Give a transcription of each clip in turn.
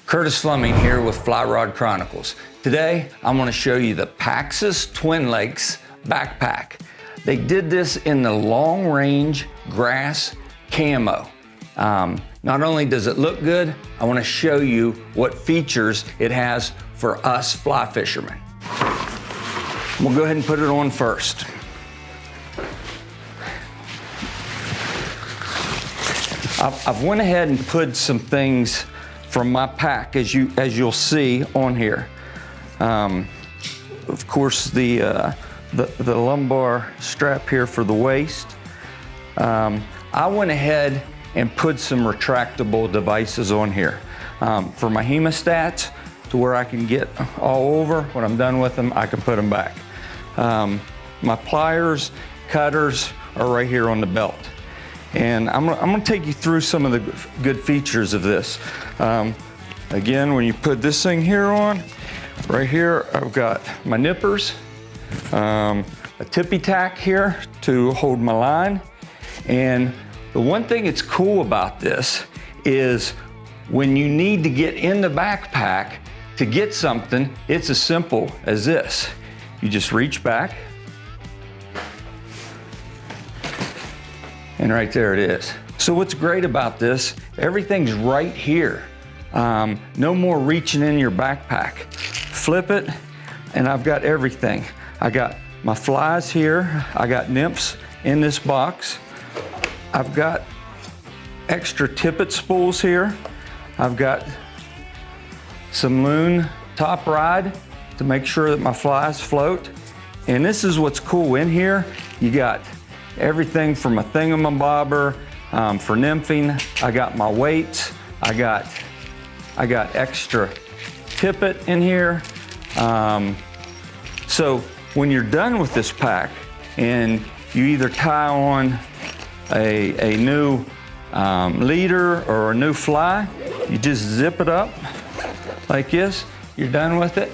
Curtis Fleming here with Fly Rod Chronicles. Today, I'm going to show you the Paxis Twin Lakes backpack. They did this in the long range grass camo. Not only does it look good, I want to show you what features it has for us fly fishermen. We'll go ahead and put it on first. I've went ahead and put some things from my pack, as you'll see on here. Of course, the lumbar strap here for the waist. I went ahead and put some retractable devices on here for my hemostats, to where I can get all over. When I'm done with them, I can put them back. My pliers, cutters are right here on the belt. And I'm gonna take you through some of the good features of this. Again, when you put this thing here on, right here, I've got my nippers, a tippy tack here to hold my line. And the one thing that's cool about this is when you need to get in the backpack to get something, it's as simple as this. You just reach back, and right there it is. So what's great about this, everything's right here. No more reaching in your backpack. Flip it, and I've got everything. I got my flies here. I got nymphs in this box. I've got extra tippet spools here. I've got some loon top ride to make sure that my flies float. And this is what's cool in here. You got everything from a thingamabobber for nymphing. I got my weights. I got extra tippet in here. So when you're done with this pack and you either tie on a new leader or a new fly, you just zip it up like this. You're done with it.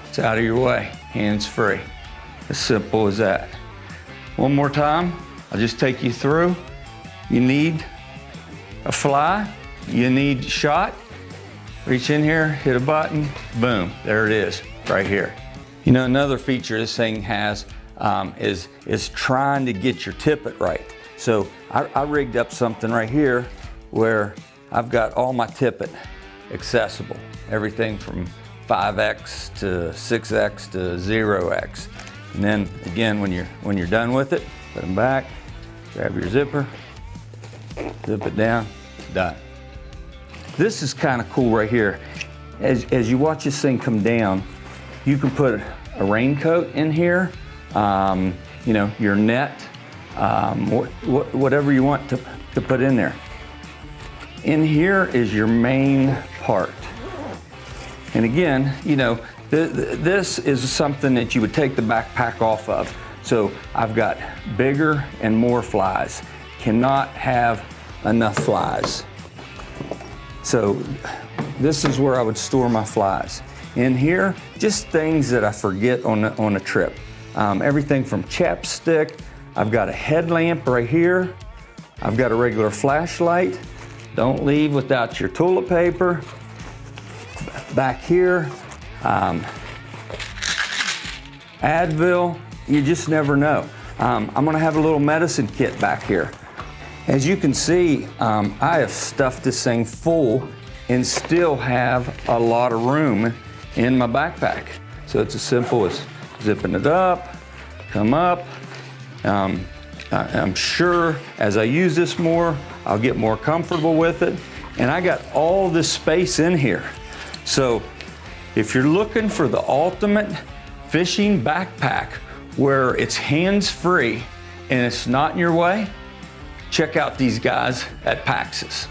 It's out of your way, hands free. As simple as that. One more time, I'll just take you through. You need a fly, you need shot. Reach in here, hit a button, boom, there it is, right here. You know, another feature this thing has is trying to get your tippet right. So I rigged up something right here where I've got all my tippet accessible. Everything from 5X to 6X to 0X. And then again, when you're done with it, put them back, grab your zipper, zip it down, done. This is kind of cool right here. As you watch this thing come down, you can put a raincoat in here, you know, your net, whatever you want to put in there. In here is your main part. And again, you know, this is something that you would take the backpack off of. So I've got bigger and more flies. Cannot have enough flies. So this is where I would store my flies. In here, just things that I forget on a trip. Everything from chapstick. I've got a headlamp right here. I've got a regular flashlight. Don't leave without your toilet paper. Back here, Advil, you just never know. I'm gonna have a little medicine kit back here. As you can see, I have stuffed this thing full and still have a lot of room in my backpack. So it's as simple as zipping it up, come up. I'm sure as I use this more, I'll get more comfortable with it. And I got all this space in here. So if you're looking for the ultimate fishing backpack where it's hands-free and it's not in your way, check out these guys at Paxis.